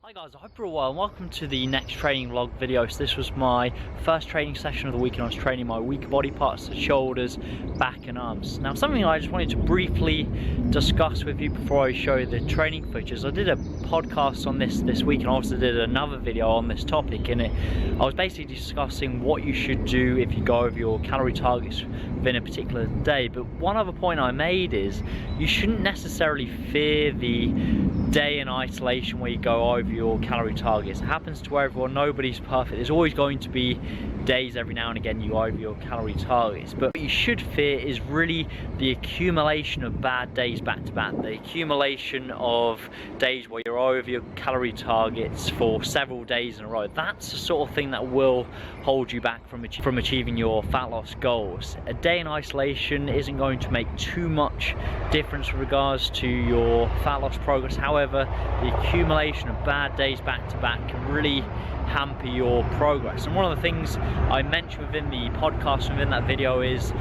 Hi guys, I hope you're all well and welcome to the next training vlog video. So this was my first training session of the week and I was training my weaker body parts, the shoulders, back and arms. Now something I just wanted to briefly discuss with you before I show you the training footage. I did a podcast on this week and I also did another video on this topic. In it I was basically discussing what you should do if you go over your calorie targets within a particular day. But one other point I made is you shouldn't necessarily fear the day in isolation where you go over your calorie targets. It happens to everyone, nobody's perfect. There's always going to be days every now and again you go over your calorie targets, but what you should fear is really the accumulation of bad days back to back, the accumulation of days where you're over your calorie targets for several days in a row. That's the sort of thing that will hold you back from achieving your fat loss goals. A day in isolation isn't going to make too much difference with regards to your fat loss progress. However, the accumulation of bad days back to back can really hamper your progress. And one of the things I mentioned within the podcast, within that video, is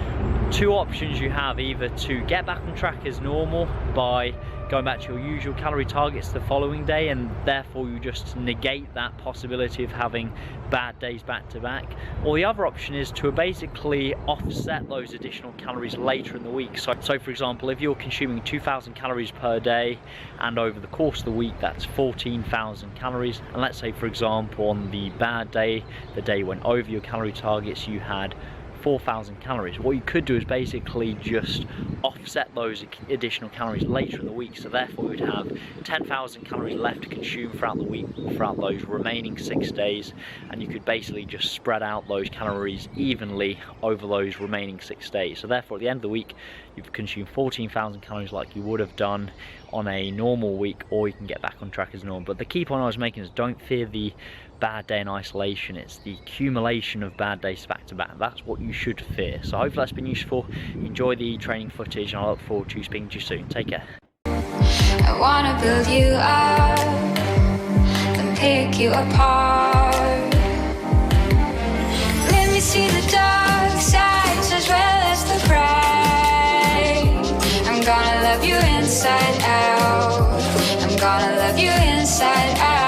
two options you have: either to get back on track as normal by going back to your usual calorie targets the following day, and therefore you just negate that possibility of having bad days back to back, or the other option is to basically offset those additional calories later in the week. So for example, if you're consuming 2,000 calories per day and over the course of the week that's 14,000 calories, and let's say for example on the bad day, the day you went over your calorie targets, you had 4,000 calories. What you could do is basically just offset those additional calories later in the week, so therefore you would have 10,000 calories left to consume throughout the week, throughout those remaining 6 days, and you could basically just spread out those calories evenly over those remaining 6 days. So therefore at the end of the week you've consumed 14,000 calories like you would have done on a normal week, or you can get back on track as normal. But the key point I was making is don't fear the bad day in isolation, it's the accumulation of bad days back to back. That's what you should fear. So hopefully that's been useful. Enjoy the training footage and I look forward to speaking to you soon. Take care. I wanna build you up, then pick you apart. Let me see the dark sides as well as the bright. I'm gonna love you inside out. I'm gonna love you inside out.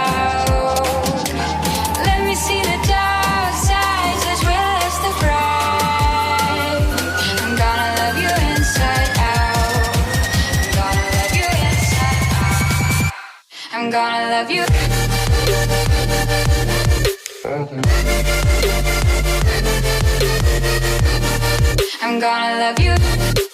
Let me see the dark sides as well as the bright. I'm gonna love you inside out. I'm gonna love you inside out. I'm gonna love you. I'm gonna love you.